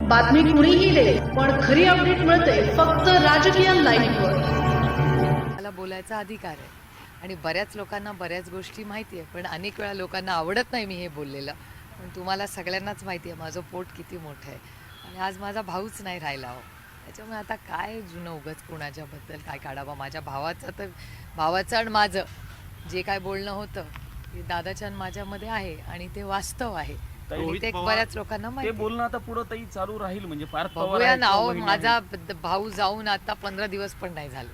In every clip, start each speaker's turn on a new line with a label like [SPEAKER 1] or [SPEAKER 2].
[SPEAKER 1] बातमी कुणीही दे पण खरी अपडेट मिळते फक्त राजकीय लाईव्हवर.
[SPEAKER 2] मला बोलायचा अधिकार आहे आणि बऱ्याच लोकांना बऱ्याच गोष्टी माहिती आहे, पण अनेक वेळा लोकांना आवडत नाही मी हे बोललेलं. पण तुम्हाला सगळ्यांनाच माहिती आहे माझं पोट किती मोठं आहे आणि आज माझा भाऊच नाही राहिला हो. त्याच्यामुळे आता काय जुनं उगाच कोणाच्याबद्दल काय काढावं. माझ्या भावाचं आणि माझं जे काय बोलणं होतं ते दादाच्या आणि माझ्यामध्ये आहे आणि ते वास्तव आहे. आणि ते बऱ्याच लोकांना
[SPEAKER 3] ते
[SPEAKER 2] माहिती आहे.
[SPEAKER 3] बोलणं आता पुढे ताई चालू राहील म्हणजे पार्थ पवार
[SPEAKER 2] बघूया
[SPEAKER 3] आहेत
[SPEAKER 2] ना
[SPEAKER 3] किंवा
[SPEAKER 2] हो.
[SPEAKER 3] वहिनी
[SPEAKER 2] माझा
[SPEAKER 3] आहेत.
[SPEAKER 2] भाऊ जाऊन आता 15 दिवस पण नाही झाले.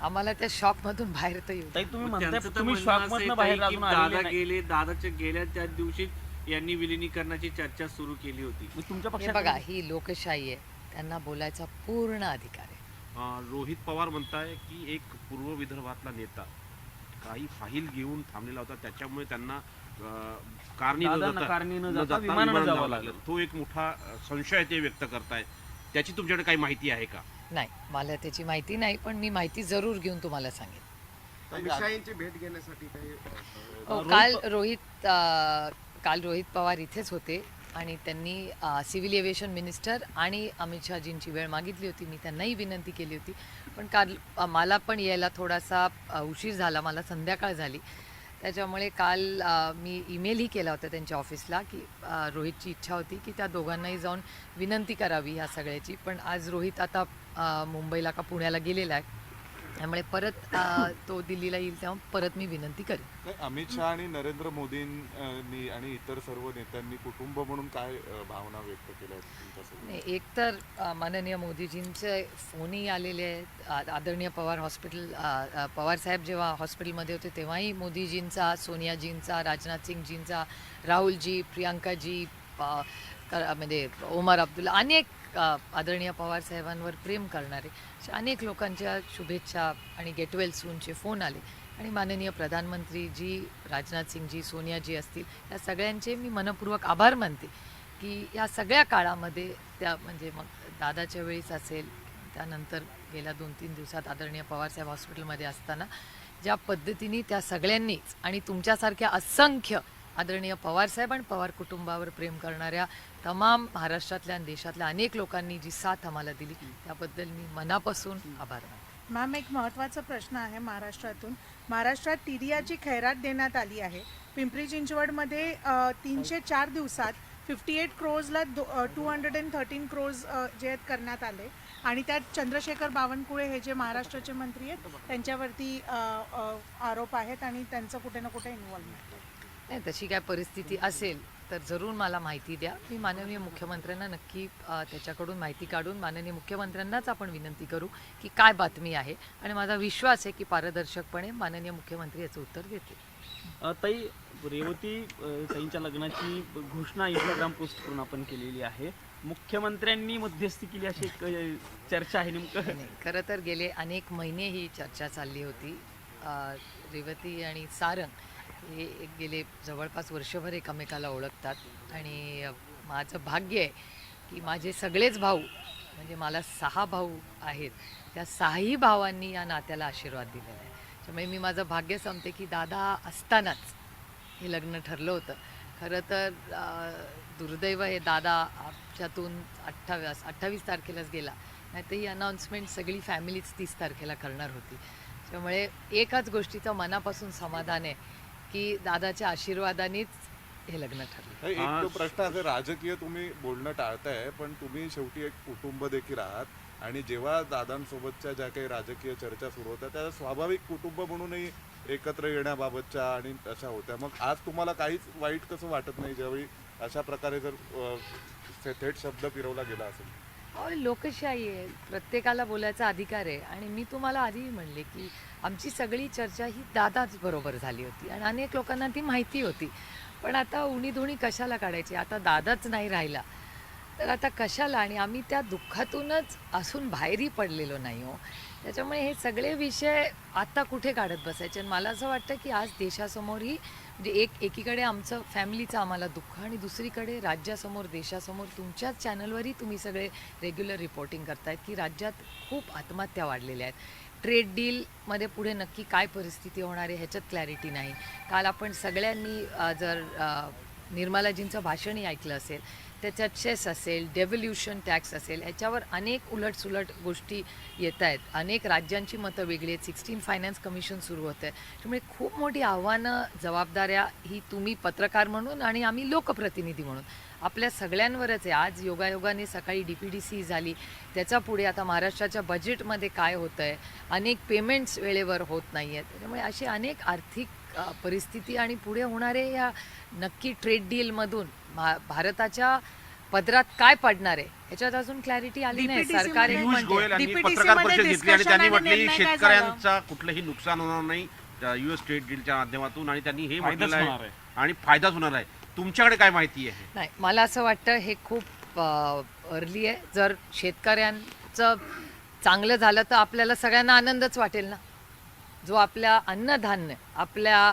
[SPEAKER 2] आम्हाला त्या शॉक मधून बाहेर तर येऊ.
[SPEAKER 3] ताई तुम्ही म्हणताय
[SPEAKER 4] त्यांचं तर
[SPEAKER 3] तुम्ही
[SPEAKER 4] म्हणणं
[SPEAKER 3] शॉक
[SPEAKER 4] असं
[SPEAKER 3] मधनं
[SPEAKER 4] आहे
[SPEAKER 3] बाहेर
[SPEAKER 4] ताई की
[SPEAKER 3] अजून आलेले
[SPEAKER 4] दादा
[SPEAKER 3] नाही.
[SPEAKER 4] गेले, दादाच्या गेल्या त्याच दिवशी यांनी विलिनीकरणाची चर्चा सुरू केली होती.
[SPEAKER 3] मग तुमच्या
[SPEAKER 2] हे
[SPEAKER 3] पक्षात
[SPEAKER 2] बघा, ही लोकशाही आहे, त्यांना बोलायचा पूर्ण अधिकार आहे.
[SPEAKER 5] रोहित पवार म्हणताय की एक पूर्व विदर्भातला नेता काही फाईल घेऊन थांबलेला होता, त्याच्यामुळे त्यांना कारणी
[SPEAKER 3] दादांना कारणी न जाता विमानानं जावं लागलं.
[SPEAKER 5] तो एक मोठा संशय ते व्यक्त करतायत. त्याची तुमच्याकडे काही माहिती आहे का?
[SPEAKER 2] नाही, मला त्याची माहिती नाही, पण मी माहिती जरूर घेऊन तुम्हाला सांगेन.
[SPEAKER 6] अमित भेट घेण्यासाठी काही
[SPEAKER 2] हो, काल रोहित पवार इथेच होते आणि त्यांनी सिव्हिल एव्हिएशन मिनिस्टर आणि अमित शहाजींची वेळ मागितली होती. मी त्यांनाही विनंती केली होती, पण काल मला पण यायला थोडासा उशीर झाला, मला संध्याकाळ झाली. त्याच्यामुळे काल मी ईमेलही केला होता त्यांच्या ऑफिसला की रोहितची इच्छा होती की त्या दोघांनाही जाऊन विनंती करावी ह्या सगळ्याची. पण आज रोहित आता मुंबईला का पुण्याला गेलेला आहे, त्यामुळे परत तो दिल्लीला येईल तेव्हा परत मी विनंती करेन.
[SPEAKER 6] अमित शहा आणि नरेंद्र मोदींनी आणि इतर सर्व नेत्यांनी कुटुंब म्हणून काय भावना व्यक्त केल्या आहेत तुमच्यासोबत?
[SPEAKER 2] नाही, एकतर माननीय मोदीजींचे फोनही आलेले आहेत. आदरणीय पवार साहेब जेव्हा हॉस्पिटलमध्ये होते तेव्हाही मोदीजींचा, सोनियाजींचा, राजनाथ सिंगजींचा, राहुलजी, प्रियांकाजी, म्हणजे ओमर अब्दुल्ला, अनेक आदरणीय पवार साहेबांवर प्रेम करणारे अनेक लोकांच्या शुभेच्छा आणि गेट वेल सूनचे फोन आले. आणि माननीय प्रधानमंत्रीजी, राजनाथ सिंगजी, सोनियाजी असतील, या सगळ्यांचे मी मनपूर्वक आभार मानते की या सगळ्या काळामध्ये त्या म्हणजे मग दादाच्या वेळीच असेल, त्यानंतर गेल्या 2-3 दिवसात आदरणीय पवारसाहेब हॉस्पिटलमध्ये असताना ज्या पद्धतीने त्या सगळ्यांनीच आणि तुमच्यासारख्या असंख्य आदरणीय पवारसाहेब आणि पवार कुटुंबावर प्रेम करणाऱ्या तमाम महाराष्ट्रातल्या आणि देशातल्या अनेक लोकांनी जी साथ आम्हाला दिली त्याबद्दल मी मनापासून आभार मानते.
[SPEAKER 7] मॅम, एक महत्त्वाचा प्रश्न आहे महाराष्ट्रात टीडीआरची खैरात देण्यात आली आहे. पिंपरी चिंचवडमध्ये 304 दिवसात 58 क्रोर्सला 213 क्रोर्स जे आहेत करण्यात आले आणि त्यात चंद्रशेखर बावनकुळे हे जे महाराष्ट्राचे मंत्री आहेत त्यांच्यावरती आरोप आहेत आणि त्यांचं कुठे ना कुठे इन्व्हॉल्वमेंट आहे.
[SPEAKER 2] नाही, तशी काय परिस्थिती असेल तर जरूर मला माहिती द्या. मी माननीय मुख्यमंत्र्यांना नक्की त्याच्याकडून माहिती काढून माननीय मुख्यमंत्र्यांनाच आपण विनंती करू की काय बातमी आहे आणि माझा विश्वास आहे की पारदर्शकपणे माननीय मुख्यमंत्री याचं उत्तर देतील.
[SPEAKER 3] ताई, रेवती ताईंच्या लग्नाची घोषणा इंस्टाग्राम पोस्ट करून आपण केलेली आहे. मुख्यमंत्र्यांनी मध्यस्थी केली अशी एक चर्चा आहे. नेमकं
[SPEAKER 2] नाही, खरं तर गेले अनेक महिने ही चर्चा चालली होती. रेवती आणि सारंग हे गेले जवळपास वर्षभर एकमेकाला ओळखतात आणि माझं भाग्य आहे की माझे सगळेच भाऊ, म्हणजे मला 6 भाऊ आहेत, त्या 6ही भावांनी या नात्याला आशीर्वाद दिलेला आहे. त्यामुळे मी माझं भाग्य समते की दादा असतानाच हे लग्न ठरलं होतं. खरं तर दुर्दैव हे दादा आमच्यातून 28 तारखेलाच गेला, नाही तर ही अनाऊन्समेंट सगळी फॅमिलीच 30 तारखेला करणार होती. त्यामुळे एकाच गोष्टीचं मनापासून समाधान आहे की दादाच्या आशीर्वादानेच हे लग्न ठरलं.
[SPEAKER 6] एक तो प्रश्न असे, राजकीय तुम्ही बोलणं टाळताय पण तुम्ही शेवटी एक कुटुंब देखील आहात आणि जेव्हा दादांसोबतच्या ज्या काही राजकीय चर्चा सुरू होत्या त्या स्वाभाविक कुटुंब म्हणूनही एकत्र येण्याबाबतच्या आणि अशा होत्या. मग आज तुम्हाला काहीच वाईट कसं वाटत नाही ज्यावेळी अशा प्रकारे जर थेट शब्द फिरवला गेला असेल?
[SPEAKER 2] लोकशाही आहे, प्रत्येकाला बोलायचा अधिकार आहे आणि मी तुम्हाला आधीही म्हणले की आमची सगळी चर्चा ही दादाच बरोबर झाली होती आणि अनेक लोकांना ती माहिती होती. पण आता उणीधुणी कशाला काढायची? आता दादाच नाही राहिला तर आता कशाला? आणि आम्ही त्या दुःखातूनच असून बाहेरही पडलेलो नाही हो. त्याच्यामुळे हे सगळे विषय आता कुठे काढत बसायचे? आणि मला असं वाटतं की आज देशासमोरही म्हणजे एकीकडे आमचं फॅमिलीचं आम्हाला दुःख आणि दुसरीकडे राज्यासमोर, देशासमोर तुमच्याच चॅनलवरही तुम्ही सगळे रेग्युलर रिपोर्टिंग करतायत की राज्यात खूप आत्महत्या वाढलेल्या आहेत. ट्रेड डीलमध्ये पुढे नक्की काय परिस्थिती होणार आहे ह्याच्यात क्लॅरिटी नाही. काल आपण सगळ्यांनी जर निर्मलाजींचं भाषणही ऐकलं असेल त्याच्यात सेस असेल, डेव्होल्युशन टॅक्स असेल, ह्याच्यावर अनेक उलटसुलट गोष्टी येत आहेत. अनेक राज्यांची मतं वेगळी आहेत. 16 फायनान्स कमिशन सुरू होतं आहे. त्यामुळे खूप मोठी आव्हानं, जबाबदाऱ्या ही तुम्ही पत्रकार म्हणून आणि आम्ही लोकप्रतिनिधी म्हणून आपल्या सगळ्यांवरच आहे. आज योगायोगाने सकाळी DPDC झाली, त्याच्या पुढे आता महाराष्ट्राच्या बजेटमध्ये काय होतं आहे, अनेक पेमेंट्स वेळेवर होत नाही आहेत. त्याच्यामुळे असे अनेक आर्थिक परिस्थिती आणि पुढे होणारे या नक्की ट्रेड डीलमधून भारताच्या पदरात काय पडणार आहे याच्यात अजून क्लॅरिटी आली नाही.
[SPEAKER 7] DPTC
[SPEAKER 2] सरकार एक
[SPEAKER 7] मध्ये-
[SPEAKER 5] पियुष
[SPEAKER 2] म्हणते
[SPEAKER 5] गोयल यांनी
[SPEAKER 7] DPTC
[SPEAKER 5] पत्रकार
[SPEAKER 7] मध्ये
[SPEAKER 5] परिषद घेतली आणि
[SPEAKER 7] discussion
[SPEAKER 5] त्यांनी
[SPEAKER 7] आणि
[SPEAKER 5] म्हटले
[SPEAKER 7] निर्णय काय
[SPEAKER 5] शेतकऱ्यांचा कुठलंही नुकसान होणार नाही US ट्रेड डीलच्या माध्यमातून, आणि त्यांनी हे
[SPEAKER 3] फायदाच
[SPEAKER 5] म्हटलेलं
[SPEAKER 3] होणार
[SPEAKER 5] आहे
[SPEAKER 3] आहे.
[SPEAKER 5] आणि फायदाच होणार आहे. तुमच्याकडे काय माहिती आहे?
[SPEAKER 2] नाही, मला असं वाटतं हे खूप अर्ली आहे. जर शेतकऱ्यांचं चांगलं झालं तर आपल्याला सगळ्यांना आनंदच वाटेल ना. जो आपल्या अन्नधान्य, आपल्या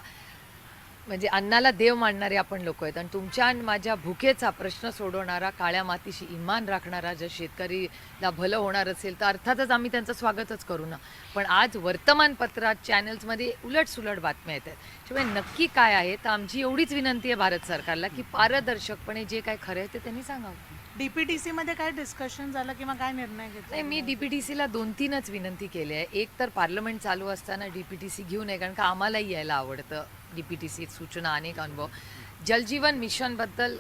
[SPEAKER 2] म्हणजे अन्नाला देव मानणारे आपण लोक आहेत, आणि तुमच्या आणि माझ्या भुकेचा प्रश्न सोडवणारा, काळ्या मातीशी इमान राखणारा जर शेतकरीला भलं होणार असेल तर अर्थातच आम्ही त्यांचं स्वागतच करू ना. पण आज वर्तमानपत्रात, चॅनल्समध्ये उलटसुलट बातम्या येत आहेत. त्यामुळे नक्की काय आहे तर आमची एवढीच विनंती आहे भारत सरकारला की पारदर्शकपणे जे काय खरं आहे ते त्यांनी सांगावं.
[SPEAKER 7] DPTC मध्ये काय डिस्कशन झालं किंवा काय निर्णय घेतला?
[SPEAKER 2] नाही, मी DPTCला 2-3च विनंती केली आहे. एक तर पार्लमेंट चालू असताना DPTC घेऊ नये, कारण का आम्हालाही यायला आवडतं DPTC सूचना, अनेक अनुभव. जलजीवन मिशनबद्दल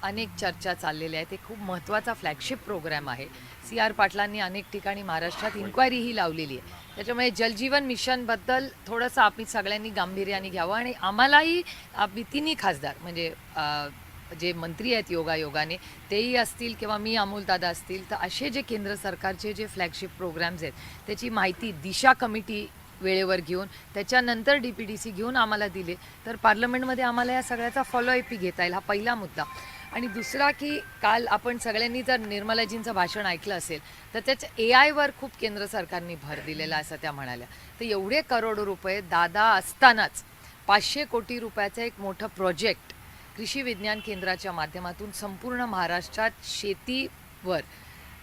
[SPEAKER 2] अनेक चर्चा चाललेल्या आहेत. ते खूप महत्त्वाचा फ्लॅगशिप प्रोग्राम आहे. CR पाटलांनी अनेक ठिकाणी महाराष्ट्रात इन्क्वायरीही लावलेली आहे. त्याच्यामुळे जलजीवन मिशनबद्दल थोडंसं आम्ही सगळ्यांनी गांभीर्याने घ्यावं, आणि आम्हालाही आम्ही तिन्ही खासदार म्हणजे जे मंत्री आहेत योगायोगाने तेही असतील किंवा मी अमोलदादा असतील, तर असे जे केंद्र सरकारचे जे फ्लॅगशिप प्रोग्राम्स आहेत त्याची माहिती दिशा कमिटी वेळेवर घेऊन त्याच्यानंतर DPTC घेऊन आम्हाला दिले तर पार्लमेंटमध्ये आम्हाला या सगळ्याचा फॉलोअपही घेता येईल. हा पहिला मुद्दा. आणि दुसरा की काल आपण सगळ्यांनी जर निर्मलाजींचं भाषण ऐकलं असेल तर त्याच्या AI वर खूप केंद्र सरकारने भर दिलेला असं त्या म्हणाल्या. तर एवढे करोडो रुपये दादा असतानाच 500 कोटी रुपयाचं एक मोठं प्रोजेक्ट कृषी विज्ञान केंद्राच्या माध्यमातून संपूर्ण महाराष्ट्रात शेतीवर,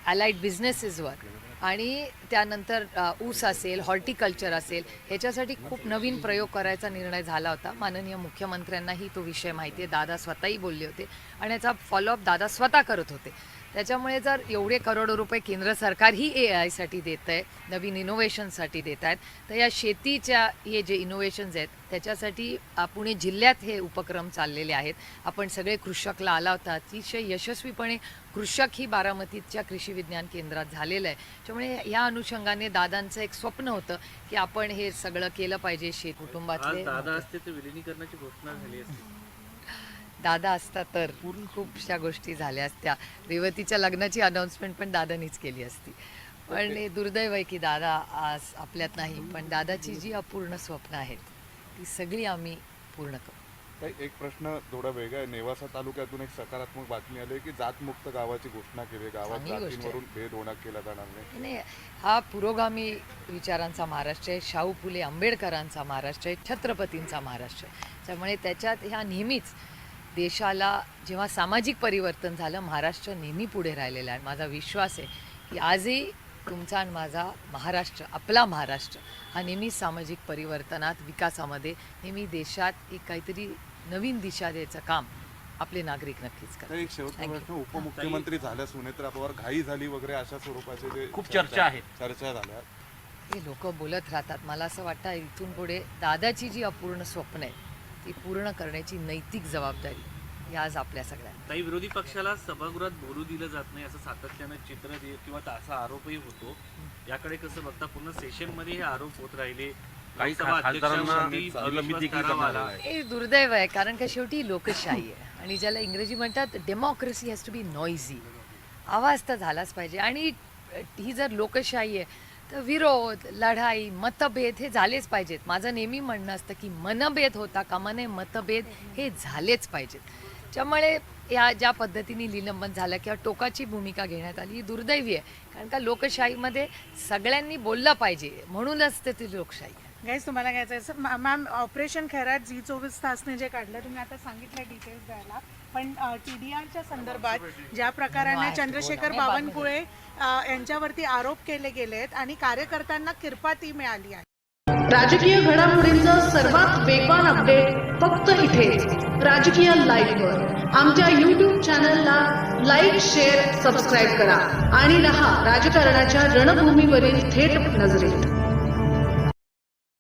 [SPEAKER 2] अलाइड बिझनेसेसवर आणि त्यानंतर ऊस असेल, हॉर्टिकल्चर असेल, ह्याच्यासाठी खूप नवीन प्रयोग करायचा निर्णय झाला होता. माननीय मुख्यमंत्र्यांनाही तो विषय माहिती आहे. दादा स्वतःही बोलले होते आणि याचा फॉलोअप दादा स्वतः करत होते. त्याच्यामुळे जर एवढे करोडो रुपये केंद्र सरकारही AI साठी देत आहे, नवीन इनोव्हेशनसाठी देत आहेत, तर या शेतीच्या हे जे इनोव्हेशन्स आहेत त्याच्यासाठी पुणे जिल्ह्यात हे उपक्रम चाललेले आहेत. आपण सगळे कृषकला आला होता. अतिशय यशस्वीपणे कृषक ही बारामतीच्या कृषी विज्ञान केंद्रात झालेलं आहे. त्यामुळे या अनुषंगाने दादांचं एक स्वप्न होतं की आपण हे सगळं केलं पाहिजे. शेत
[SPEAKER 4] आज
[SPEAKER 2] कुटुंबातले
[SPEAKER 4] दादा असते तर विलिनीकरणाची घोषणा झाली असती.
[SPEAKER 2] दादा असता तर खूपशा गोष्टी झाल्या असत्या. रेवतीच्या लग्नाची अनाऊन्समेंट पण दादानीच केली असती. पण हे दुर्दैव आहे की दादा आज आपल्यात नाही. पण दादाची जी अपूर्ण स्वप्न आहेत ती सगळी आम्ही पूर्ण करू.
[SPEAKER 6] काही एक प्रश्न थोडा वेगळा आहे. नेवासा तालुक्यातून एक सकारात्मक बातमी आली की जातमुक्त गावाची घोषणा केली. गावात
[SPEAKER 2] चांगली गोष्ट आहे.
[SPEAKER 6] जातींवरून भेद केला जाणार नाही.
[SPEAKER 2] नाही, हा पुरोगामी विचारांचा महाराष्ट्र आहे. शाहू फुले आंबेडकरांचा महाराष्ट्र आहे. छत्रपतींचा महाराष्ट्र आहे. त्यामुळे त्याच्यात ह्या नेहमीच देशाला जेव्हा सामाजिक परिवर्तन झालं, महाराष्ट्र नेहमी पुढे राहिलेला आहे. माझा विश्वास आहे की आजही तुमचा आणि माझा महाराष्ट्र, आपला महाराष्ट्र हा नेहमी सामाजिक परिवर्तनात, विकासामध्ये नेहमी देशात एक काहीतरी नवीन दिशा द्यायचं काम आपले नागरिक नक्कीच करतात.
[SPEAKER 6] एक शेवटचा प्रश्न, उपमुख्यमंत्री झाल्या सुनेत्रा पवार, घाई झाली वगैरे अशा स्वरूपाचे जे
[SPEAKER 5] खूप चर्चा आहे.
[SPEAKER 6] चर्चा झाल्या.
[SPEAKER 2] हे लोक बोलत राहतात. मला असं वाटतं इथून पुढे दादाची जी अपूर्ण स्वप्न आहे ती पूर्ण करण्याची नैतिक जबाबदारी ही आज आपल्या सगळ्यांना.
[SPEAKER 4] काही विरोधी पक्षाला सभागृहात बोलू दिलं जात नाही असं सातत्यानं चित्र किंवा असा आरोपही होतो. याकडे कसं बघता? पूर्ण सेशनमध्ये हे आरोप होत राहिले.
[SPEAKER 5] काही
[SPEAKER 4] लोकसभा
[SPEAKER 5] खासदारांना
[SPEAKER 4] अध्यक्षांवरती
[SPEAKER 5] निलंबित देखील
[SPEAKER 4] अविश्वास
[SPEAKER 5] करण्यात
[SPEAKER 4] ठराव
[SPEAKER 5] आला
[SPEAKER 4] आला.
[SPEAKER 5] आहे.
[SPEAKER 2] हे दुर्दैव आहे, कारण का शेवटी लोकशाही आहे आणि ज्याला इंग्रजी म्हणतात डेमोक्रेसी हॅज टू बी नॉइझी. आवाज तर झालाच पाहिजे. आणि ही जर लोकशाही आहे तर विरोध, लढाई, मतभेद हे झालेच पाहिजेत. माझं नेहमी म्हणणं असतं की मनभेद होता कामा नये, मतभेद हे झालेच पाहिजेत. त्यामुळे या ज्या पद्धतीने निलंबन झालं किंवा टोकाची भूमिका घेण्यात आली ही दुर्दैवी आहे. कारण का लोकशाहीमध्ये सगळ्यांनी बोललं पाहिजे, म्हणूनच ते ती लोकशाही आहे.
[SPEAKER 7] गाईज, तुम्हाला घ्यायचं आहे मॅम, ऑपरेशन खैरात झी24 तासने जे काढलं तुम्ही आता सांगितलं डिटेल्स द्यायला, पण TDRच्या संदर्भात ज्या प्रकाराने चंद्रशेखर बावनकुळे यांच्यावरती आरोप केले गेलेत आणि कार्यकर्त्यांना किरपाती मिळाली आहे.
[SPEAKER 1] राजकीय घडामोडींचं सर्वात वेगवान अपडेट फक्त इथेच राजकीय लाईव्हवर. आमच्या YouTube चॅनलला लाईक, शेअर, सबस्क्राईब करा आणि रहा राजकारणाच्या रणभूमीवरील थेट नजरेत.